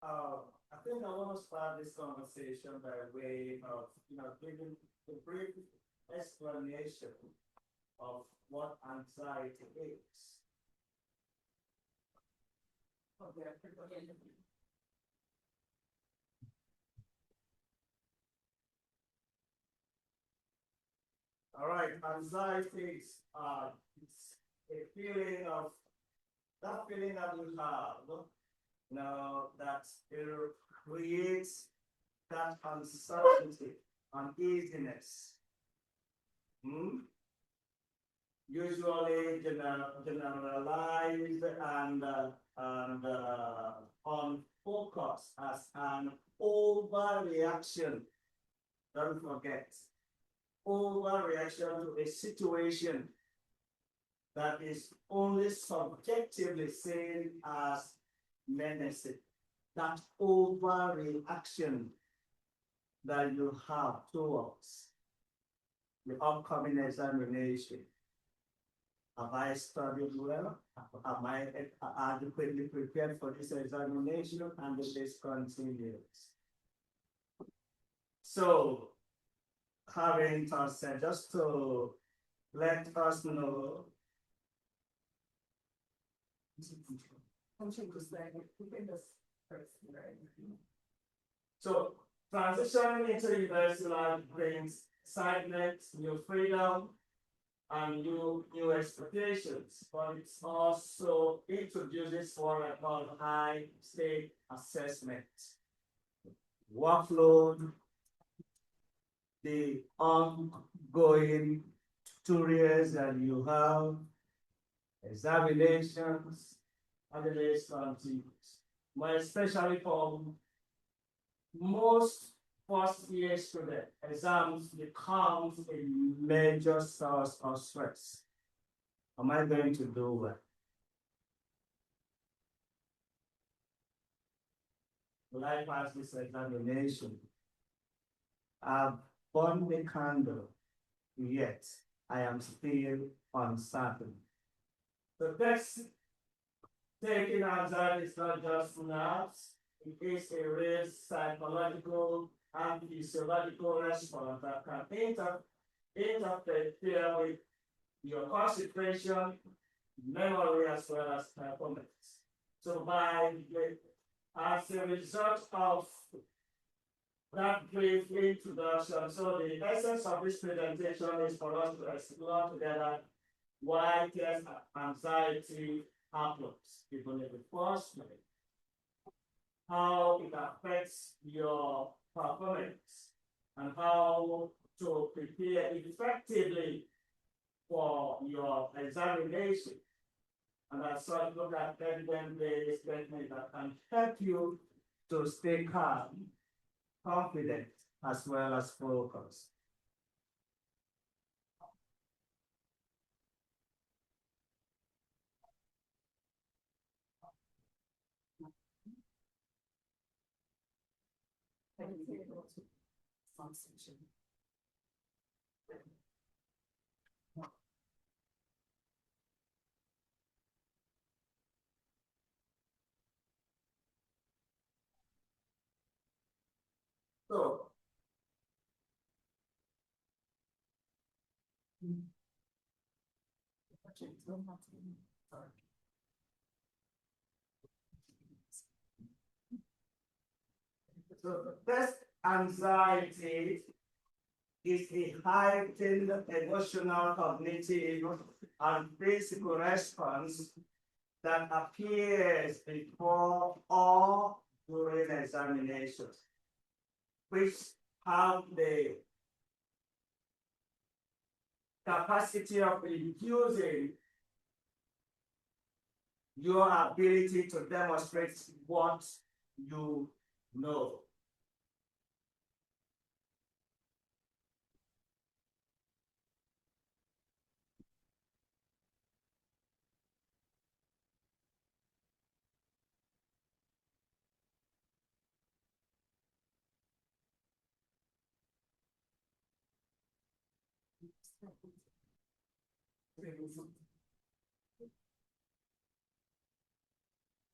I think I want to start this conversation by way of, giving a brief explanation of what anxiety is. Okay. All right, anxiety is it's a feeling of that feeling that we have, that it creates that uncertainty, uneasiness. Hmm? Usually generalized and on focus as an overreaction. Don't forget, overreaction to a situation that is only subjectively seen as menacing. That overreaction that you have towards the upcoming examination. Have I studied well? Am I adequately prepared for this examination? And the list continues. So, having said, just to let us know. So, transitioning into university life brings excitement, new freedom, and new expectations, but it also introduces what I call high stake assessment. Workload, the ongoing tutorials that you have, examinations, and the list continues. But especially for most first year students, exams becomes a major source of stress. Am I going to do well? Will I pass this examination? I've burned the candle, yet I am still uncertain. The best taking anxiety is not just nerves, it is a real psychological and physiological response that can interfere with your concentration, memory, as well as performance. So as a result of that brief introduction, so the essence of this presentation is for us to explore together why test anxiety happens, even in the first place, how it affects your performance, and how to prepare effectively for your examination. And as such, look at evidence-based statement that can help you to stay calm, confident, as well as focused. So, this anxiety is a heightened emotional, cognitive, and physical response that appears before or during examinations, which have the capacity of reducing your ability to demonstrate what you know.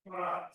Right.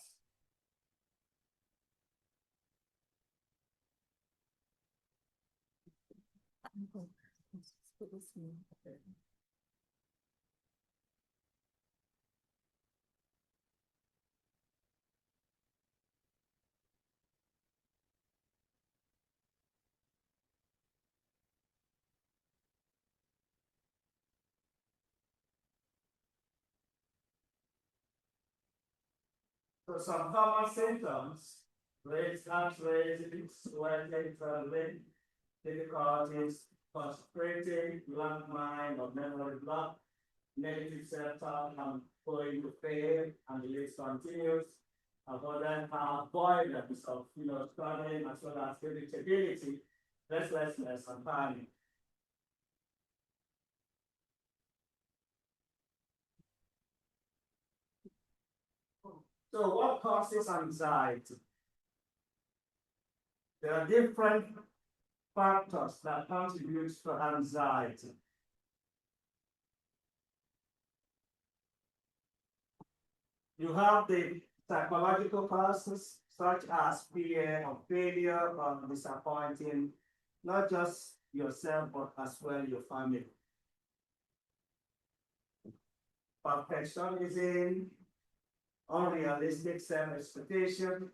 So some common symptoms, raised heart rate, sweating, trembling, difficulties, concentrating, blank mind or memory block, negative self-talk and going to fail, and the list continues. Avoidance of studying as well as irritability, restlessness, and panic. So what causes anxiety? There are different factors that contribute to anxiety. You have the psychological causes such as fear of failure or disappointing not just yourself but as well your family. Perfectionism, unrealistic self-expectation.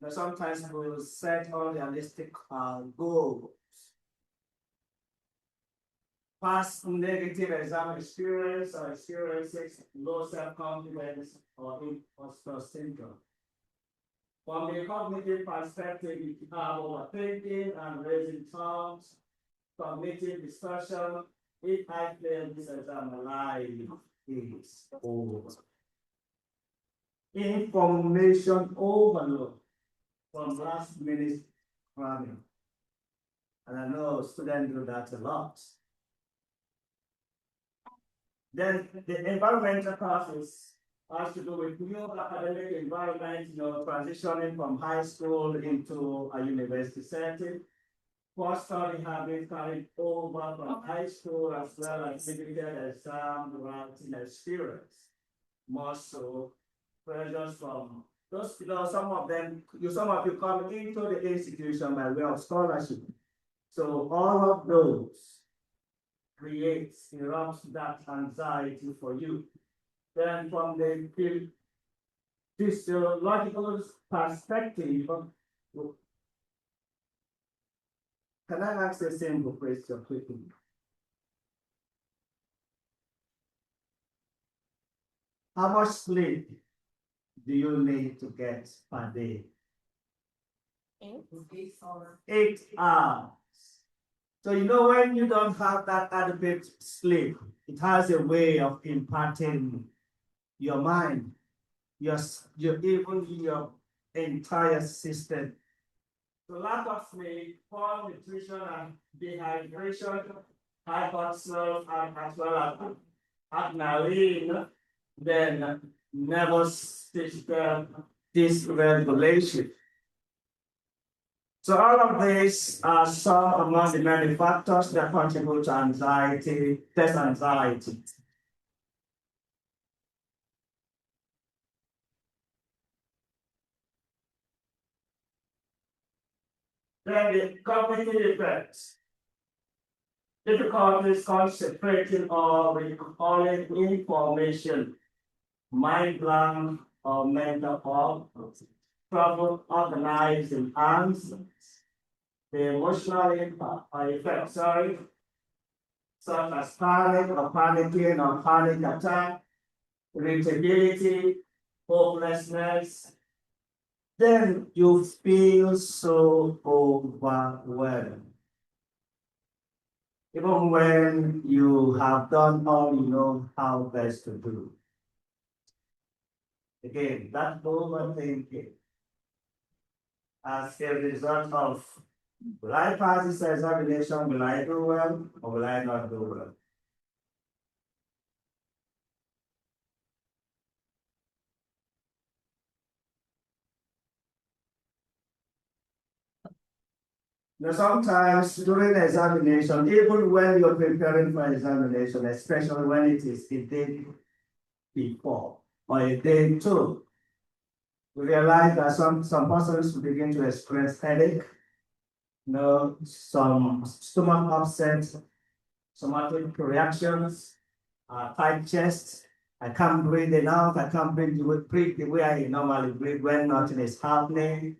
Sometimes people set unrealistic goals. Past negative exam experience or experiences, low self-confidence or imposter syndrome. From the cognitive perspective, you have overthinking and raising thoughts, cognitive discussion. If I fail this exam, life is over. Information overload from last minute planning. And I know students do that a lot. Then the environmental causes has to do with new academic environment, transitioning from high school into a university setting. Poor study habits carried over from high school as well as limited exam writing experience. More so, pressures from those, some of you come into the institution by way of scholarship. So all of those erupts that anxiety for you. Then from the physiological perspective, can I ask a simple question quickly? How much sleep do you need to get per day? 8 hours. 8 hours. So when you don't have that adequate sleep, it has a way of impacting your mind, even your entire system. So lack of sleep, poor nutrition and dehydration, high cortisol, and as well as adrenaline, then nervous system dysregulation. So all of these are some among the many factors that contribute to anxiety, test anxiety. Then the cognitive effects. Difficulties concentrating or recalling information, mind blank or mental fog, trouble organizing answers, the emotional impact or effect, such as panic or panicking or panic attack, irritability, hopelessness, then you feel so overwhelmed. Even when you have done all you know how best to do. Again, that overthinking as a result of, will I pass this examination? Will I do well or will I not do well? Sometimes during examination, even when you're preparing for examination, especially when it is a day before or a day two, we realize that some persons begin to express headache, some stomach upset, somatic reactions, tight chest. I can't breathe enough. I can't breathe the way I normally breathe when nothing is happening.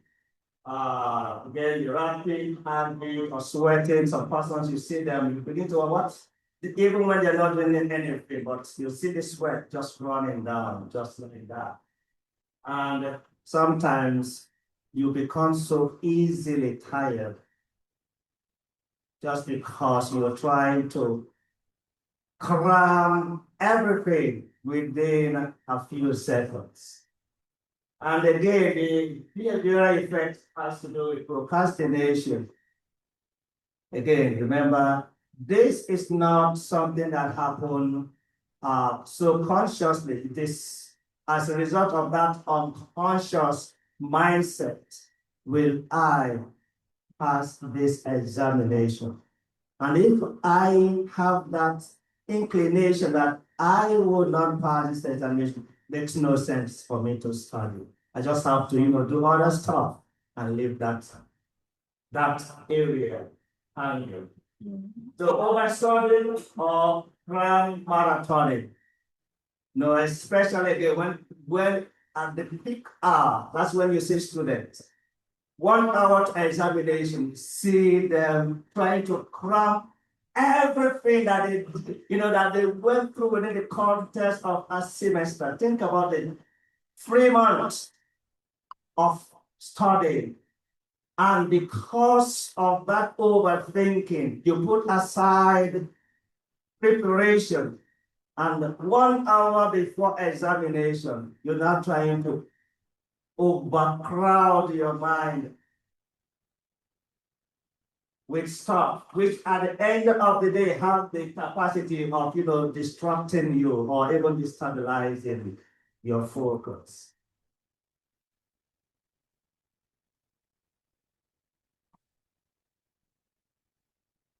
Again, you're rapping, handling, or sweating. Some persons, you see them, you begin to what? Even when they're not doing anything, but you see the sweat just running down, just like that. And sometimes you become so easily tired just because you're trying to cram everything within a few seconds. And again, the behavioral effect has to do with procrastination. Again, remember, this is not something that happened so consciously. It is as a result of that unconscious mindset, will I pass this examination? And if I have that inclination that I will not pass this examination, makes no sense for me to study. I just have to, do other stuff and leave that area hanging. So overstudying or grand marathoning. No, especially again, when at the peak hour, that's when you see students. 1 hour examination, see them trying to cram everything that they went through within the context of a semester. Think about it. 3 months of studying. And because of that overthinking, you put aside preparation. And 1 hour before examination, you're not trying to overcrowd your mind with stuff, which at the end of the day have the capacity of, distracting you or even destabilizing your focus.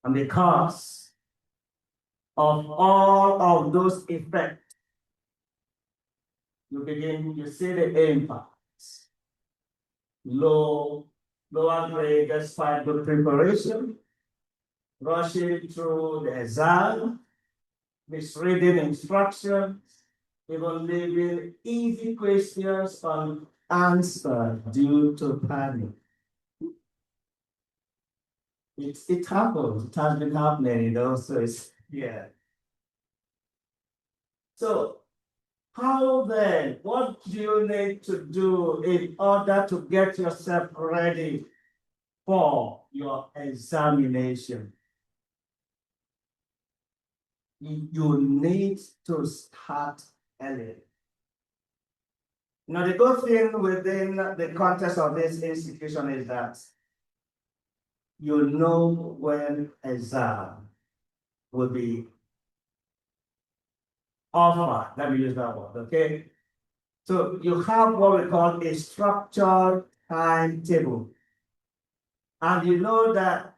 And because of all of those effects, you see the impacts. Lower grade despite good preparation, rushing through the exam, misreading instructions, even leaving easy questions unanswered due to panic. It happens. It has been happening, so it's, yeah. So how then, what do you need to do in order to get yourself ready for your examination? You need to start early. Now, the good thing within the context of this institution is that you know when exam will be offered. Let me use that word, okay? So you have what we call a structured timetable. And you know that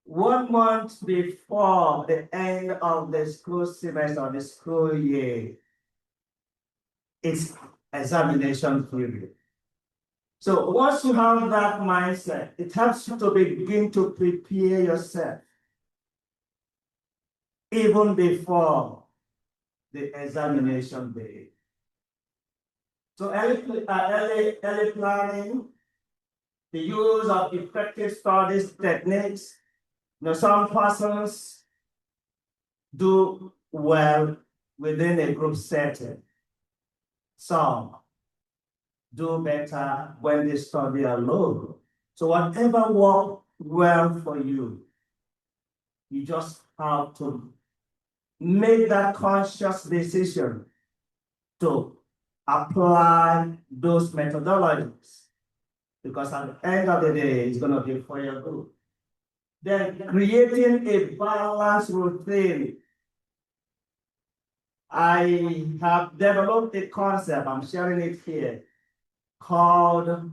1 month before the end of the school semester, the school year, it's examination period. So once you have that mindset, it helps you to begin to prepare yourself even before the examination day. So early planning, the use of effective studies techniques. Some persons do well within a group setting. Some do better when they study alone. So whatever works well for you, you just have to make that conscious decision to apply those methodologies, because at the end of the day, it's going to be for your good. Then creating a balanced routine. I have developed a concept, I'm sharing it here, called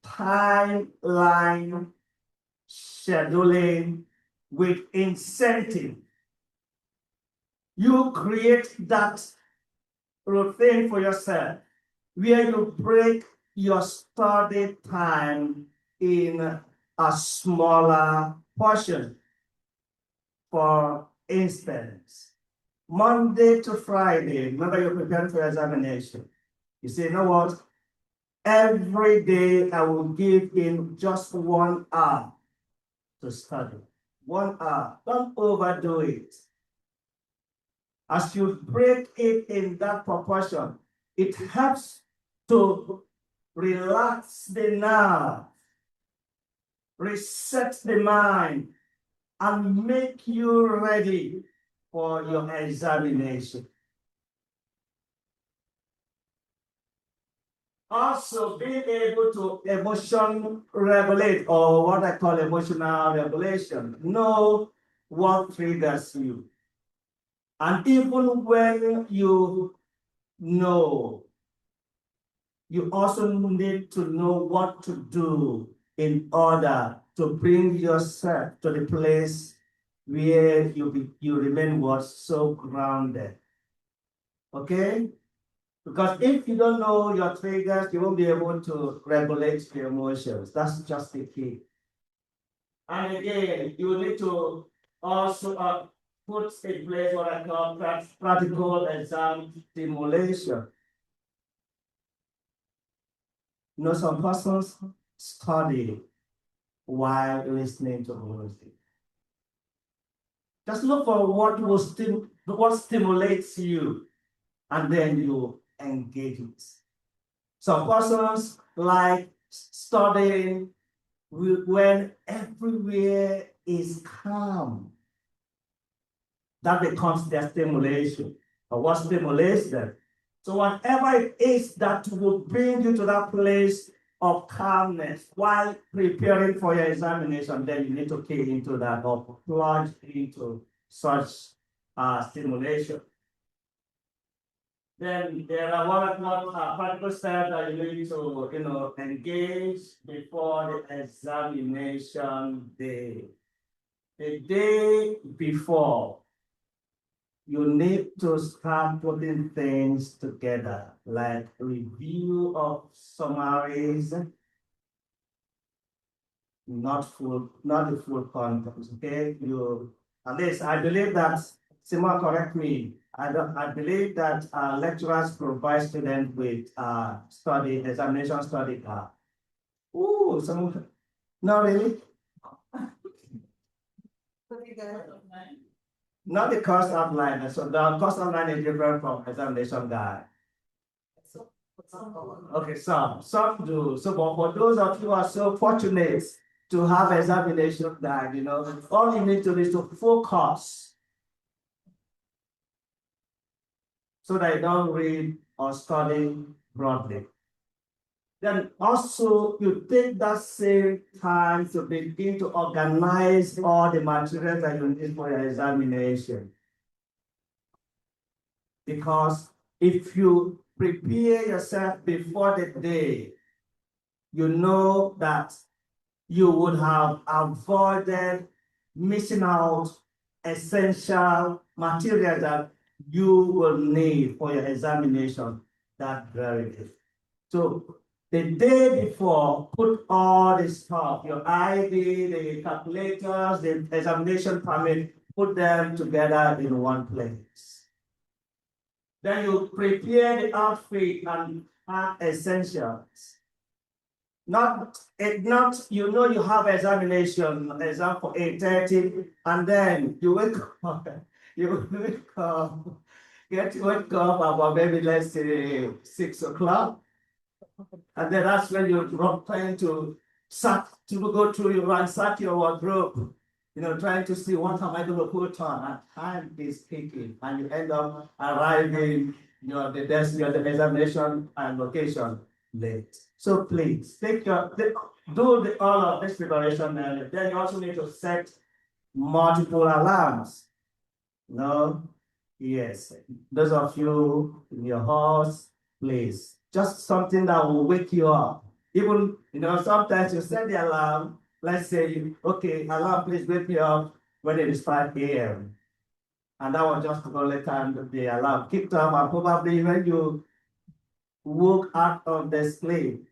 timeline scheduling with incentive. You create that routine for yourself where you break your study time in a smaller portion. For instance, Monday to Friday, remember you're preparing for examination. You say, you know what? Every day I will give in just 1 hour to study. 1 hour. Don't overdo it. As you break it in that proportion, it helps to relax the nerve, reset the mind, and make you ready for your examination. Also, being able to emotion regulate, or what I call emotional regulation, know what triggers you. And even when you know, you also need to know what to do in order to bring yourself to the place where you remain so grounded. Okay? Because if you don't know your triggers, you won't be able to regulate your emotions. That's just the key. And again, you need to also put in place what I call practical exam stimulation. You know, some persons study while listening to music. Just look for what stimulates you, and then you engage it. Some persons like studying when everywhere is calm. That becomes their stimulation, or what stimulates them. So whatever it is that will bring you to that place of calmness while preparing for your examination, then you need to key into that or plunge into such stimulation. Then there are what practical steps that you need to engage before the examination day. The day before, you need to start putting things together, like review of summaries, not the full content. Okay, at least I believe that. Simon, correct me. I believe that lecturers provide students with examination study card. Ooh, not really. Not the course outline. So the course outline is different from examination guide. Okay, some do. So, but for those of you who are so fortunate to have examination guide, all you need to do is to focus, so that you don't read or study broadly. Then also you take that same time to begin to organize all the materials that you need for your examination. Because if you prepare yourself before the day, you know that you would have avoided missing out essential materials that you will need for your examination that very day. So the day before, put all the stuff, your ID, the calculators, the examination permit, put them together in one place. Then you prepare the outfit and add essentials. Not you have exam for 8:30, and then you wake up, get to wake up about maybe let's say 6 o'clock. And then that's when you're trying to go through your ransack your wardrobe, trying to see what am I going to put on. And time is ticking, and you end up arriving, the desk, the examination and location late. So please do all of this preparation, and then you also need to set multiple alarms. No, yes, those of you in your house, please. Just something that will wake you up. Even, sometimes you set the alarm, let's say, okay, alarm, please wake me up when it is 5 a.m. And that was just the only time the alarm kicked off, and probably when you woke out of the sleep,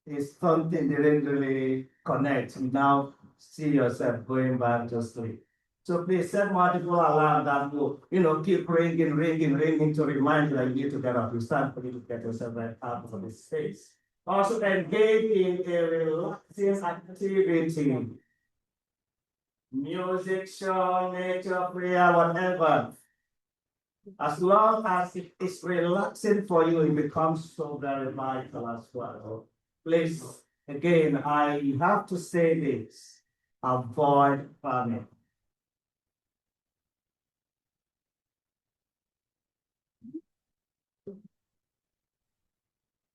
it's something didn't really connect. Now see yourself going back to sleep. So please set multiple alarms that will, keep ringing, ringing, ringing to remind you that you need to get up. You start for you to get yourself right out of this space. Also engage in a relaxing activity. Music, show, nature, prayer, whatever. As long as it is relaxing for you, it becomes so very vital as well. Please, again, I have to say this, avoid panic.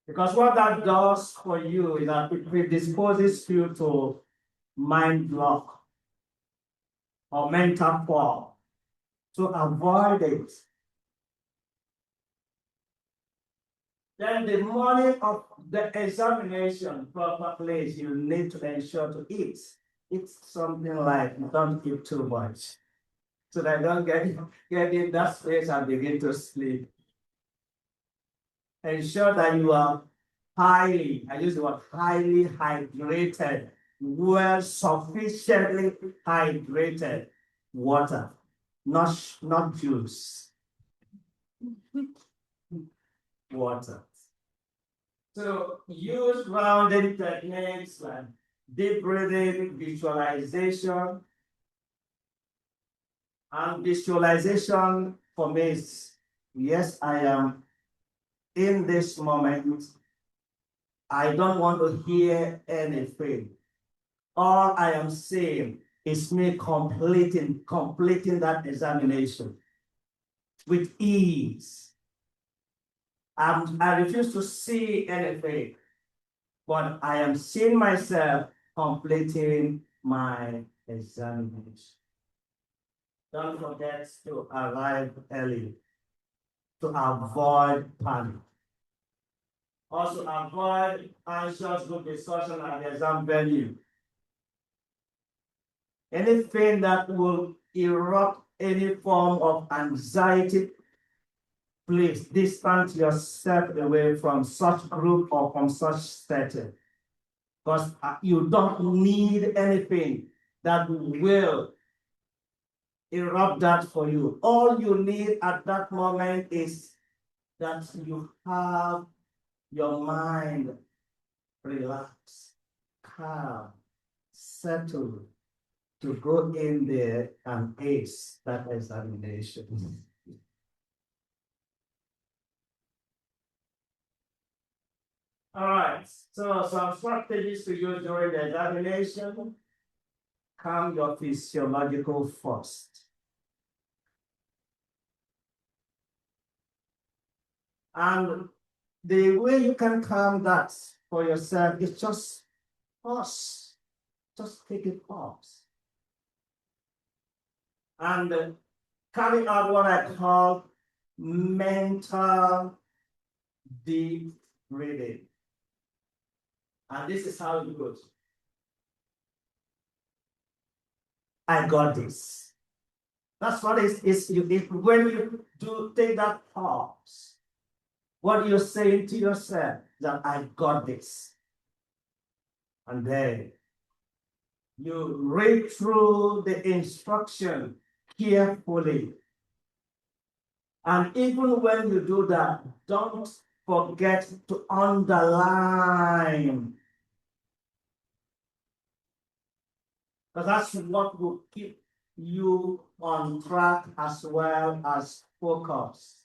Because what that does for you is that it predisposes you to mind block or mental fog. So avoid it. Then the morning of the examination, proper place, you need to ensure to eat. Eat something like, don't eat too much. So that I don't get in that space and begin to sleep. Ensure that you are highly, I use the word highly hydrated, well sufficiently hydrated water, not juice. Water. So use grounding techniques like deep breathing, visualization. And visualization for me is, yes, I am in this moment. I don't want to hear anything. All I am saying is me completing that examination with ease. I refuse to see anything, but I am seeing myself completing my examination. Don't forget to arrive early to avoid panic. Also avoid anxious group discussion at the exam venue. Anything that will erupt any form of anxiety, please distance yourself away from such group or from such setting. Because you don't need anything that will erupt that for you. All you need at that moment is that you have your mind relaxed, calm, settled to go in there and ace that examination. All right, so some strategies to use during the examination. Calm your physiological first. And the way you can calm that for yourself is just pause. Just take a pause. And carry out what I call mental deep breathing. And this is how it goes. I got this. That's what it is. When you do take that pause, what you're saying to yourself, that I got this. And then you read through the instruction carefully. And even when you do that, don't forget to underline. Because that's what will keep you on track as well as focus.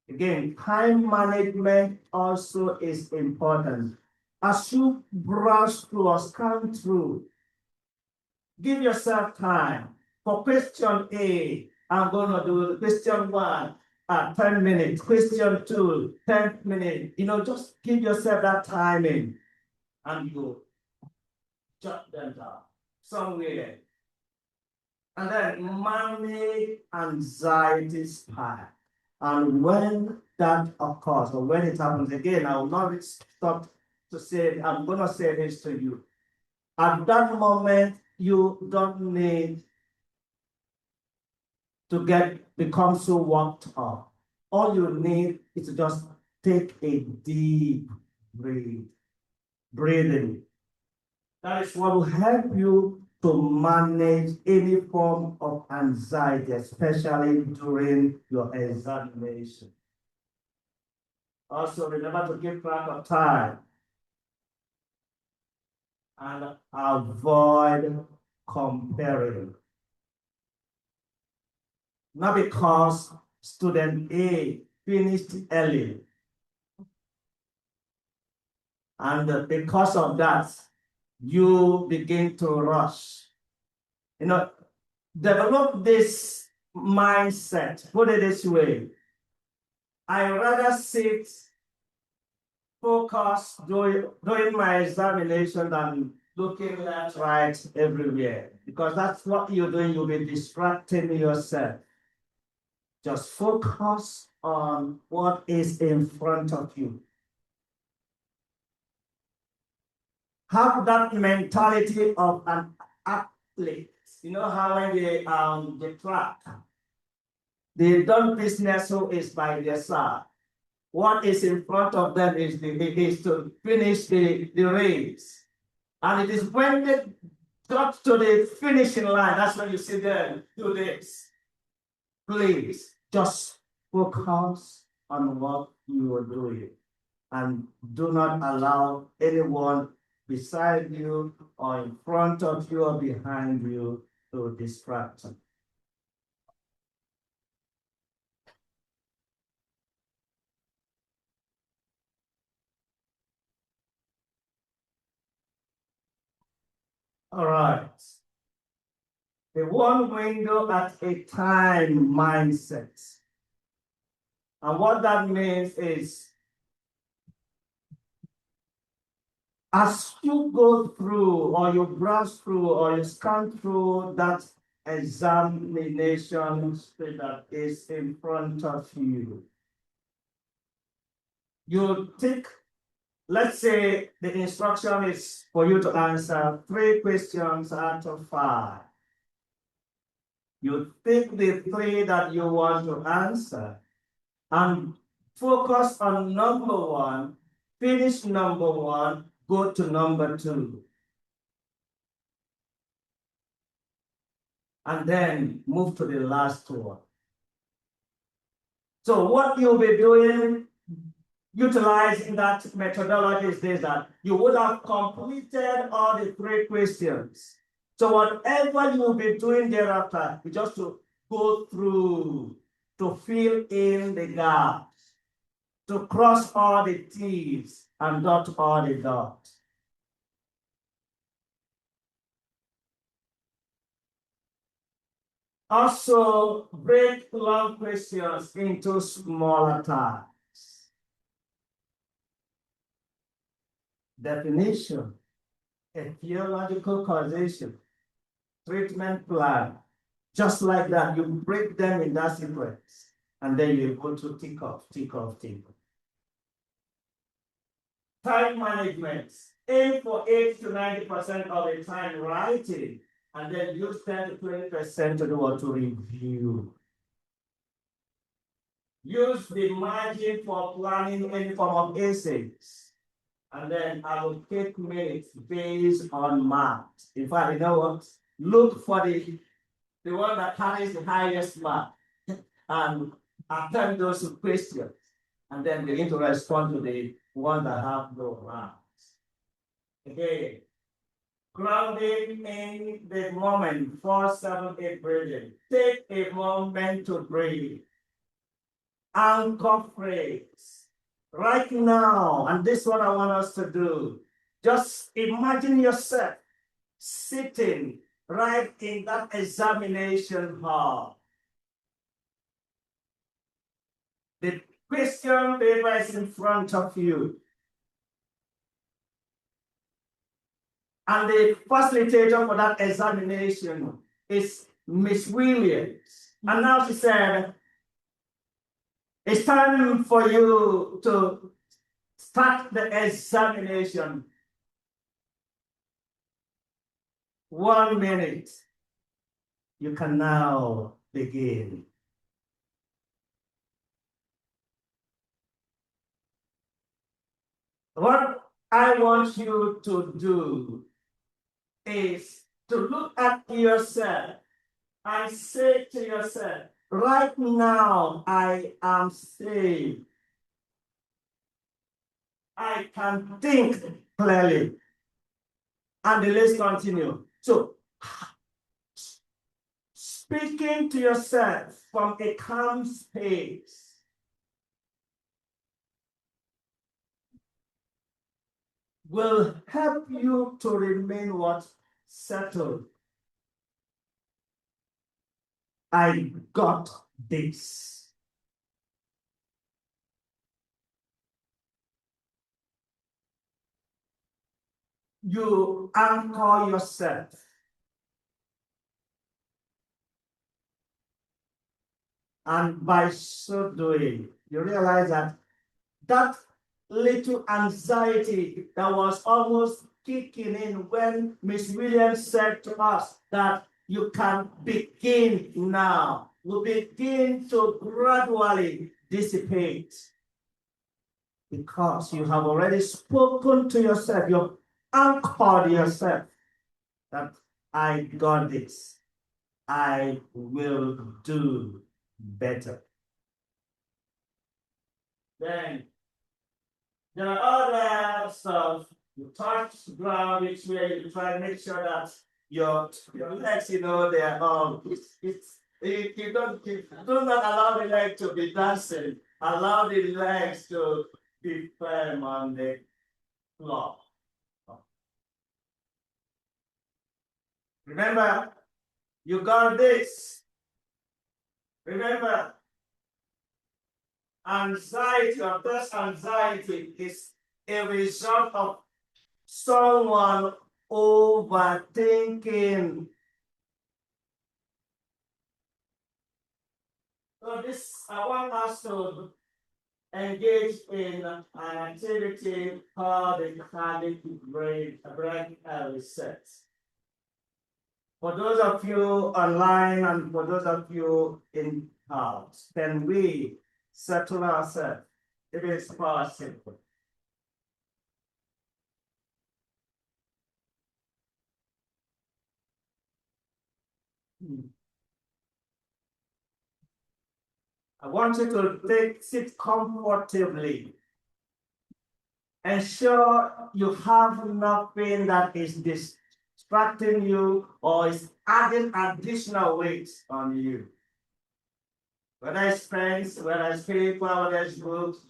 Again, time management also is important. As you browse through or scan through, give yourself time. For question A, I'm going to do question 1 at 10 minutes, question 2, 10 minutes. Just give yourself that timing and you jot them down somewhere. And then manage anxiety spike. And when that occurs, or when it happens again, I will not stop to say, I'm going to say this to you. At that moment, you don't need to become so worked up. All you need is to just take a deep breathing. That is what will help you to manage any form of anxiety, especially during your examination. Also, remember to keep track of time and avoid comparing. Not because student A finished early, and because of that, you begin to rush. You know, develop this mindset. Put it this way: I rather sit focused during my examination than looking left, right, everywhere. Because that's what you're doing. You'll be distracting yourself. Just focus on what is in front of you. Have that mentality of an athlete. You know how when they track, they done business who is by their side. What is in front of them is to finish the race. And it is when they got to the finishing line, that's when you see them do this. Please just focus on what you are doing and do not allow anyone beside you or in front of you or behind you to distract you. All right. The one window at a time mindset. And what that means is, as you go through or you browse through or you scan through that examination that is in front of you, you take, let's say the instruction is for you to answer 3 questions out of 5. You pick the 3 that you want to answer and focus on number 1, finish number 1, go to number 2. And then move to the last one. So what you'll be doing, utilizing that methodology is this, that you would have completed all the 3 questions. So whatever you will be doing thereafter is just to go through, to fill in the gaps, to cross all the T's and dot all the dots. Also, break long questions into smaller tasks. Definition, a theological causation, treatment plan. Just like that, you break them in that sequence, and then you go to tick off, tick off, tick off. Time management. Aim for 80 to 90% of the time writing, and then use 10 to 20% to do what, to review. Use the margin for planning any form of essays, and then allocate minutes based on marks. In fact, you know what? Look for the one that carries the highest mark and attempt those questions, and then begin to respond to the one that have no marks. Okay. Grounding in the moment, 4, 7, 8 breathing. Take a moment to breathe. Anchor phrase. Right now, and this is what I want us to do. Just imagine yourself sitting right in that examination hall. The question paper is in front of you. And the facilitator for that examination is Miss Williams. And now she said, it's time for you to start the examination. 1 minute. You can now begin. What I want you to do is to look at yourself and say to yourself, right now I am saved. I can think clearly. And the list continue. So, speaking to yourself from a calm space will help you to remain what? Settled. I got this. You anchor yourself. And by so doing, you realize that that little anxiety that was almost kicking in when Miss Williams said to us that you can begin now, will begin to gradually dissipate because you have already spoken to yourself, you've anchored yourself that I got this, I will do better. Then there are other stuff. You touch ground, which way you try to make sure that your legs, they are you do not allow the leg to be dancing. Allow the legs to be firm on the floor. Remember, you got this. Remember, anxiety or this anxiety is a result of someone overthinking. So this, I want us to engage in an activity called the Cardiac brain reset. For those of you online and for those of you in house, can we settle ourselves? It is possible. I want you to sit comfortably. Ensure you have nothing that is distracting you or is adding additional weight on you. Whether it's friends, whether it's people, whether it's groups,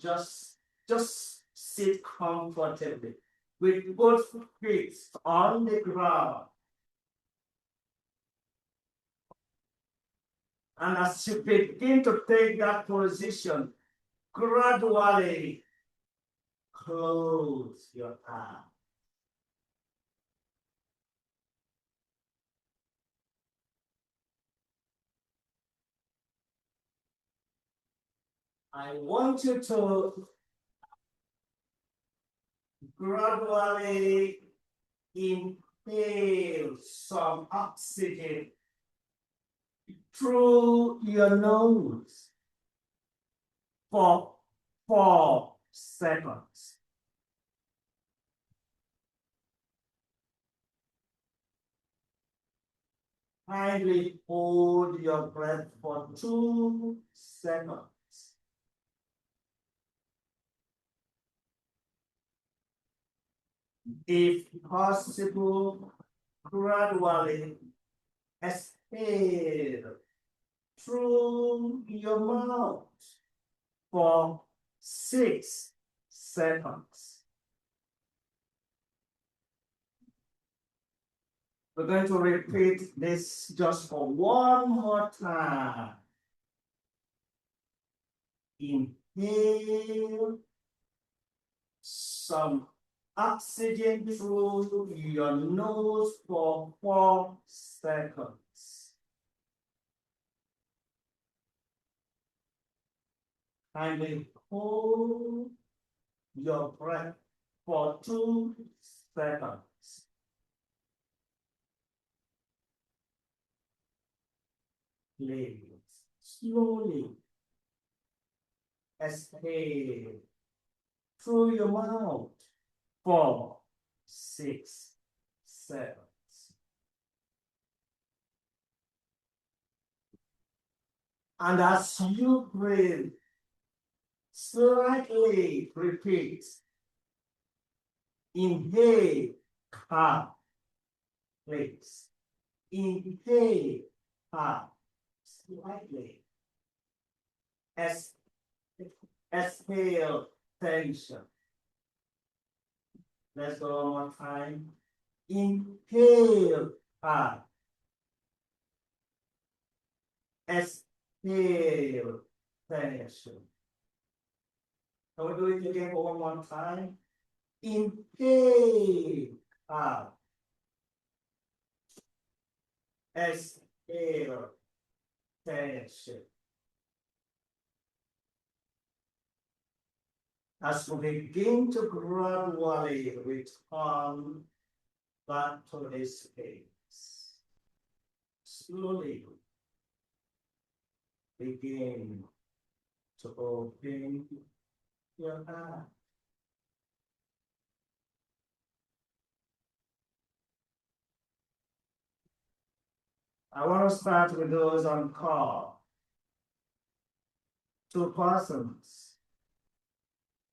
just sit comfortably with both feet on the ground. And as you begin to take that position, gradually close your eyes. I want you to gradually inhale some oxygen through your nose for 4 seconds. Kindly hold your breath for 2 seconds. If possible, gradually exhale through your mouth for 6 seconds. We're going to repeat this just for one more time. Inhale some oxygen through your nose for 4 seconds. Kindly hold your breath for 2 seconds. Please, slowly exhale through your mouth for 6 seconds. And as you breathe, slightly repeat. Inhale, ah, please. Inhale, ah, slightly. Exhale, tension. Let's go one more time. Inhale, ah. Exhale, tension. Can we do it again for one more time? Inhale, ah. Exhale, tension. As we begin to gradually return back to this space, slowly begin to open your eyes. I want to start with those on call. 2 persons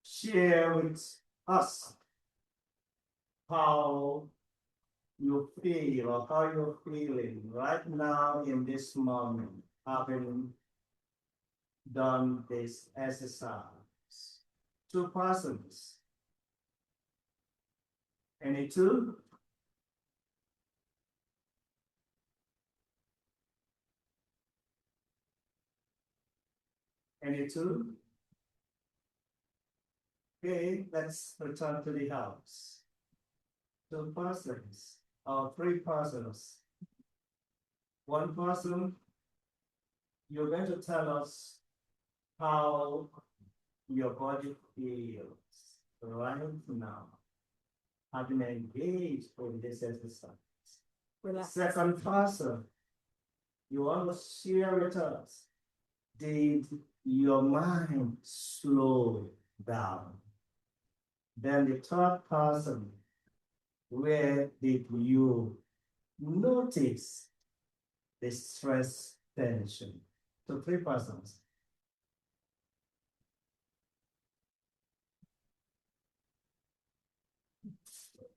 share with us how you feel or how you're feeling right now in this moment, having done this exercise. 2 persons. Any 2? Any 2? Okay, let's return to the house. 2 persons or 3 persons. 1 person, you're going to tell us how your body feels right now, having engaged in this exercise. Relax. 2nd person, you want to share with us, did your mind slow down? Then the 3rd person, where did you notice the stress tension? So 3 persons.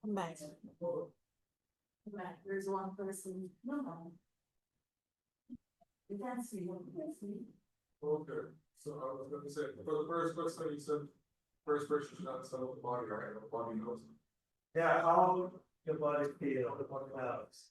Come back. There's 1 person. No. You can't see one. Okay, so I was gonna say, for the first question, you said, first person should not settle the body, right, the body knows. Yeah, how your body feels, the body feels.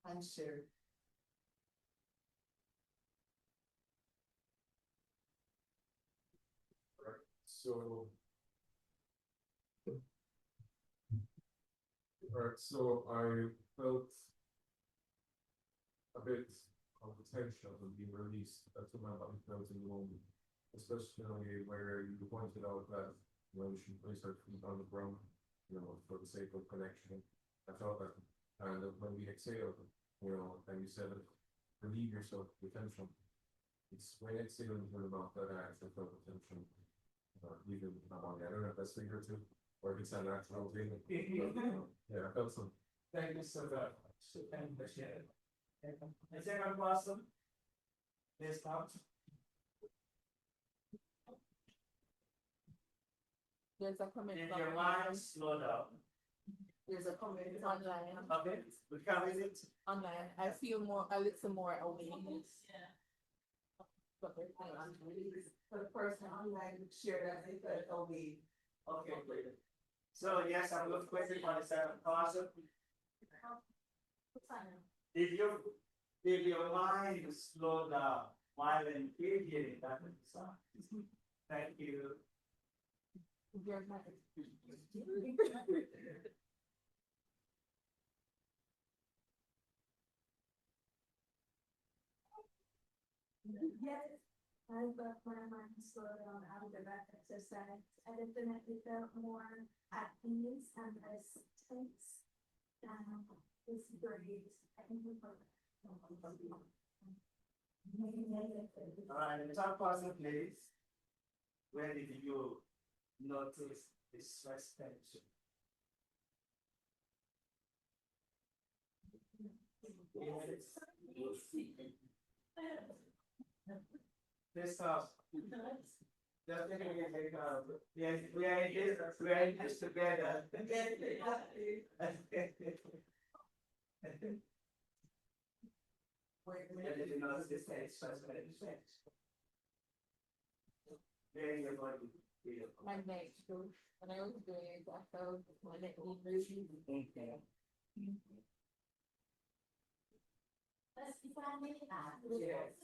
I'm sure. Right, so. Alright, so I felt a bit of the tension of being released, that's what my body felt in the moment. Especially where you pointed out that, you should place our feet on the ground, for the sake of connection. I felt that, and when we exhaled, and you said, relieve yourself of the tension. It's when exhaling through the mouth that I actually felt the tension. Leaving my body. I don't know if that's figurative or if it's a natural thing. Yeah, I felt some. Thank you so much. Appreciate it. The 2nd person, please come. There's a comment. Did your mind slow down? There's a comment online. Okay, we can read it. Online. I feel more, a little more awareness. But for the person online, share that they felt away. Okay, great. So yes, I'm looking quickly for the 2nd person. Did your mind slow down while engaging that exercise? Thank you. Yes, I felt my mind slow down after that exercise. I definitely felt more at ease and less tense. It's great. I think we put- Alright, the third person, please. Where did you notice the stress tension? This house. Just take it, yes, we are in this together. Where did you notice the stress tension? Where you going to feel? My neck, so when I was doing it, I felt my neck was really. Okay. But if I may add, Yes.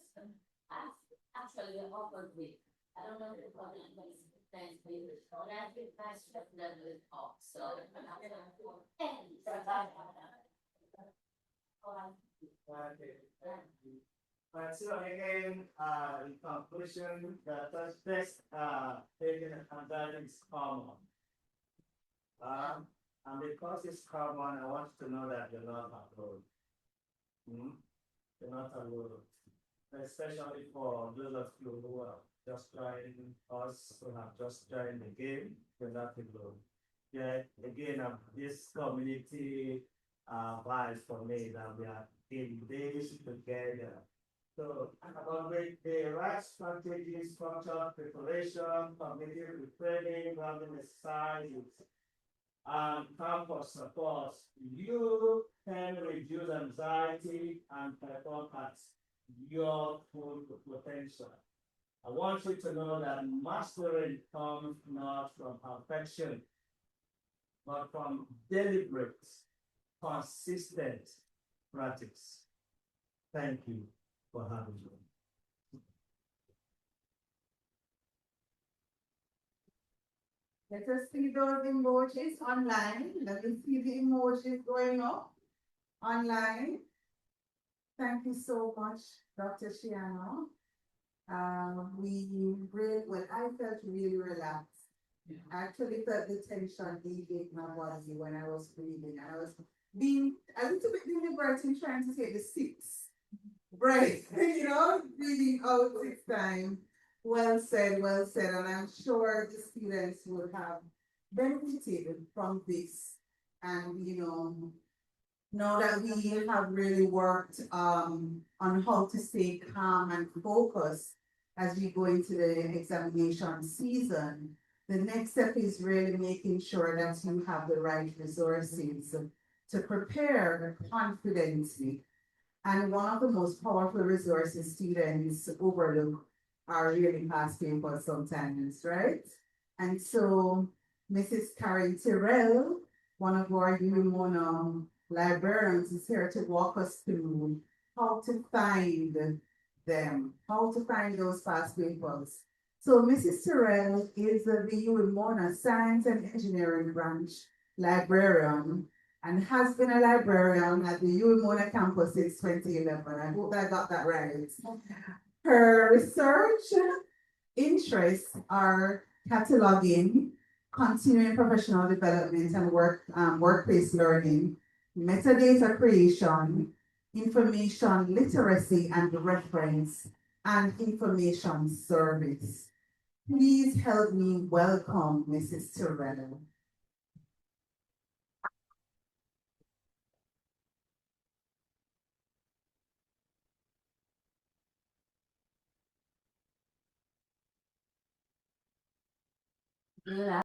actually offered with, I don't know if the public makes sense, but I think that's just level it up, so. But so again, in conclusion, the first test, taken and that is common. And because it's common, I want you to know that you're not alone. You're not alone. Especially for those of you who are just joining us, who have just joined the game, you're not alone. Yeah, again, this community vibes for me that we are in this together. So about the right strategy, structure, preparation, community training, running exercises, and campus support, you can reduce anxiety and perform at your full potential. I want you to know that mastery comes not from perfection, but from deliberate, consistent practice. Thank you for having me. Let us see those emojis online. Let us see the emojis going up online. Thank you so much, Dr. Shiano. I felt really relaxed. I actually felt the tension leaving my body when I was breathing. I was being a little bit deliberate in trying to take the 6 breath, breathing out 6 times. Well said, well said. And I'm sure the students will have benefited from this. And, now that we have really worked on how to stay calm and focused as we go into the examination season, the next step is really making sure that you have the right resources to prepare confidently. And one of the most powerful resources students overlook are really past papers sometimes, right? And so Mrs. Karen Terrell, one of our UMONA librarians, is here to walk us through how to find them, how to find those past papers. So Mrs. Terrell is the UMONA Science and Engineering Branch librarian and has been a librarian at the UMONA campus since 2011. I hope I got that right. Her research interests are cataloging, continuing professional development and workplace learning, metadata creation, information literacy and reference, and information service. Please help me welcome Mrs. Terrell. Good